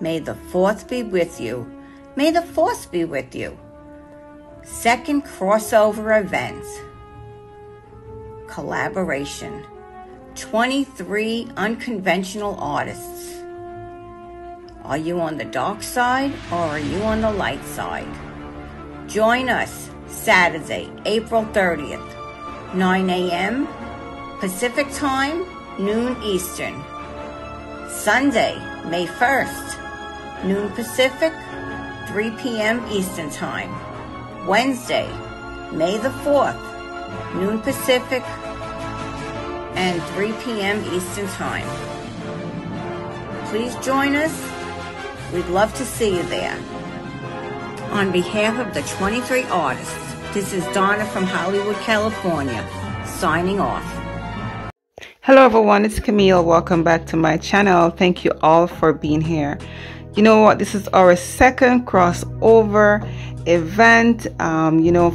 May the 4th be with you. May the 4th be with you. Second crossover event. Collaboration. 23 unconventional artists. Are you on the dark side or are you on the light side? Join us Saturday, April 30th, 9 a.m. Pacific Time, noon Eastern. Sunday, May 1st, noon Pacific, 3 p.m. Eastern Time. Wednesday, May the 4th, noon Pacific, and 3 p.m. Eastern Time. Please join us. We'd love to see you there. On behalf of the 23 artists, this is Donna from Hollywood, California, signing off. Hello everyone, it's Camille. Welcome back to my channel. Thank you all for being here. You know what, this is our second crossover event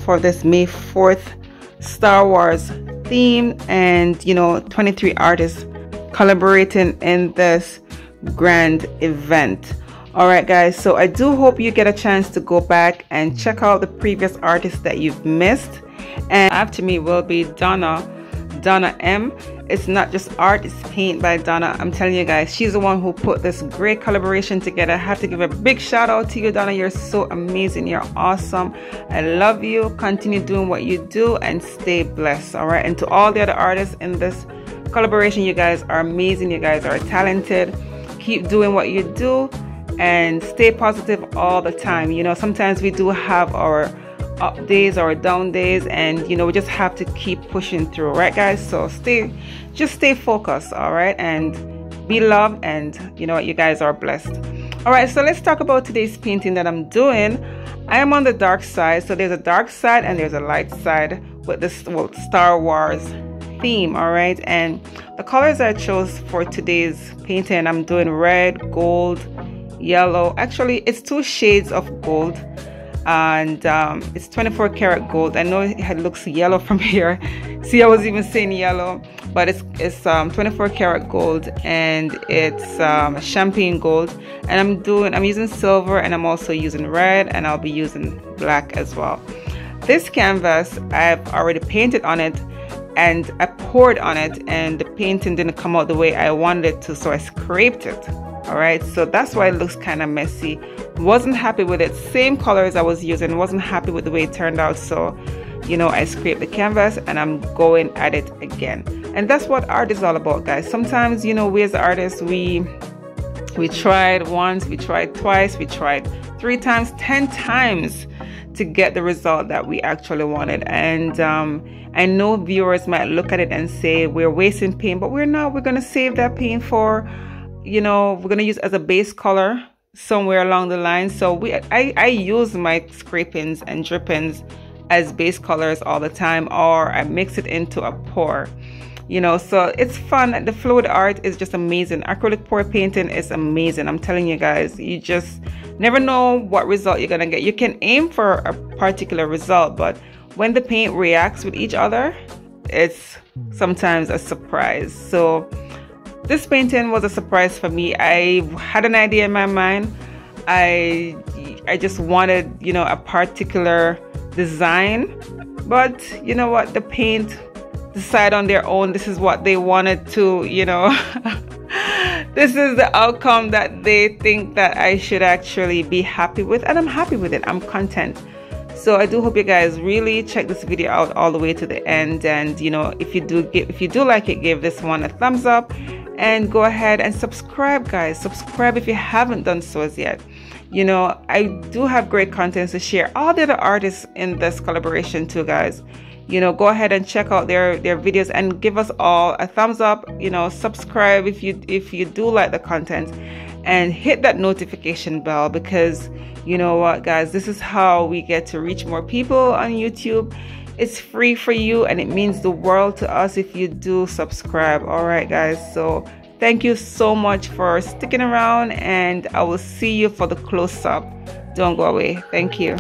for this May 4th Star Wars theme, and 23 artists collaborating in this grand event. All right guys, so I do hope you get a chance to go back and check out the previous artists that you've missed. And after me will be Donna M. It's not just art, it's paint by Donna. I'm telling you guys, she's the one who put this great collaboration together. I have to give a big shout out to you, Donna. You're so amazing. You're awesome. I love you. Continue doing what you do and stay blessed. All right. And to all the other artists in this collaboration, you guys are amazing. You guys are talented. Keep doing what you do and stay positive all the time. Sometimes we do have our up days or down days, and we just have to keep pushing through, right guys? So just stay focused, all right, and be loved, and you guys are blessed. All right, so let's talk about today's painting that I'm doing. I am on the dark side, so there's a dark side and there's a light side with this Star Wars theme. All right, and the colors I chose for today's painting, I'm doing red, gold, yellow. Actually, it's 2 shades of gold, and it's 24 karat gold. I know it looks yellow from here. See, I was even saying yellow, but it's 24 karat gold, and it's champagne gold. And I'm using silver, and I'm also using red, and I'll be using black as well. This canvas, I've already painted on it, and I poured on it, and the painting didn't come out the way I wanted it to, so I scraped it. All right, so that's why it looks kind of messy. Wasn't happy with it. Same colors I was using, wasn't happy with the way it turned out. So I scraped the canvas and I'm going at it again. And that's what art is all about, guys. Sometimes we as artists, we tried once, we tried twice, we tried 3 times, 10 times to get the result that we actually wanted. And I know viewers might look at it and say we're wasting paint, but we're not. We're going to save that paint for we're going to use as a base color somewhere along the line. So I use my scrapings and drippings as base colors all the time, or I mix it into a pour. So it's fun. The fluid art is just amazing. Acrylic pour painting is amazing. I'm telling you guys, you just never know what result you're gonna get. You can aim for a particular result, but when the paint reacts with each other, it's sometimes a surprise. So this painting was a surprise for me. I had an idea in my mind. I just wanted, a particular design, but you know what? The paint decide on their own. This is what they wanted to, this is the outcome that they think that I should actually be happy with, and I'm happy with it. I'm content. So I do hope you guys really check this video out all the way to the end, and if you do like it, give this one a thumbs up, and go ahead and subscribe, guys. Subscribe if you haven't done so as yet. I do have great content to share. All the other artists in this collaboration too, guys. Go ahead and check out their videos and give us all a thumbs up. Subscribe if you do like the content, and hit that notification bell, because you know what, guys, this is how we get to reach more people on YouTube. It's free for you, and it means the world to us if you do subscribe. All right, guys, so thank you so much for sticking around, and I will see you for the close-up. Don't go away. Thank you.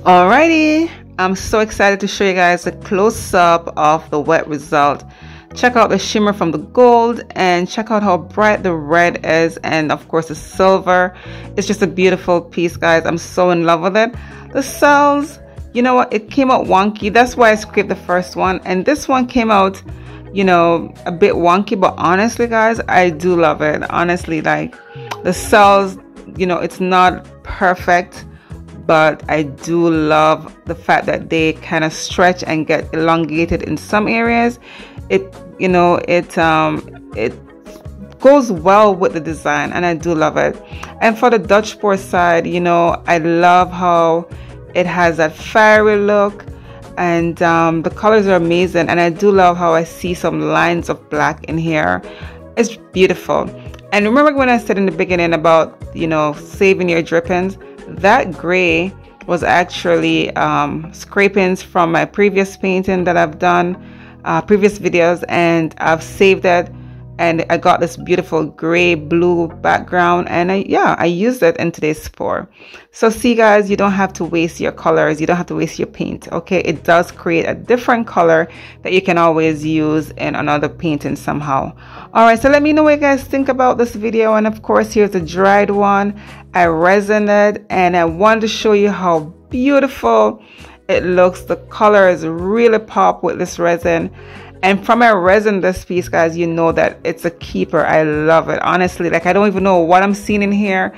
Alrighty, I'm so excited to show you guys a close-up of the wet result. Check out the shimmer from the gold and check out how bright the red is, and of course the silver. It's just a beautiful piece, guys. I'm so in love with it. The cells, you know what, it came out wonky. That's why I scraped the first one, and this one came out, you know, a bit wonky, but honestly guys, I do love it. Honestly, like the cells, you know, it's not perfect, but I do love the fact that they kind of stretch and get elongated in some areas. It, you know, it goes well with the design, and I do love it. And for the Dutchpour side, you know, I love how it has that fiery look, and the colors are amazing, and I do love how I see some lines of black in here. It's beautiful. And remember when I said in the beginning about, you know, saving your drippings? That gray was actually scrapings from my previous painting that I've done, previous videos, and I've saved it, and I got this beautiful gray blue background, and I used it in today's pour. So see guys, you don't have to waste your colors, you don't have to waste your paint, okay? It does create a different color that you can always use in another painting somehow. All right, so let me know what you guys think about this video. And of course, here's the dried one. I resined it, and I wanted to show you how beautiful it looks. The colors really pop with this resin. And from my resin this piece, guys, you know that it's a keeper. I love it, honestly. Like, I don't even know what I'm seeing in here.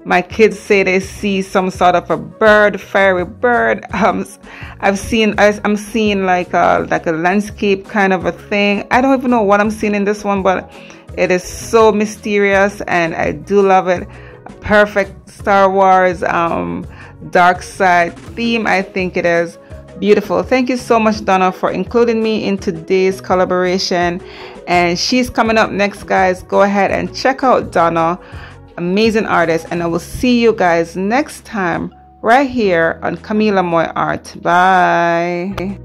My kids say they see some sort of a bird, fiery bird. I'm seeing like a landscape kind of a thing. I don't even know what I'm seeing in this one, but it is so mysterious, and I do love it. A perfect Star Wars dark side theme, I think it is. Beautiful. Thank you so much, Donna, for including me in today's collaboration, and she's coming up next, guys. Go ahead and check out Donna, amazing artist, and I will see you guys next time right here on Camile Amoy Art. Bye.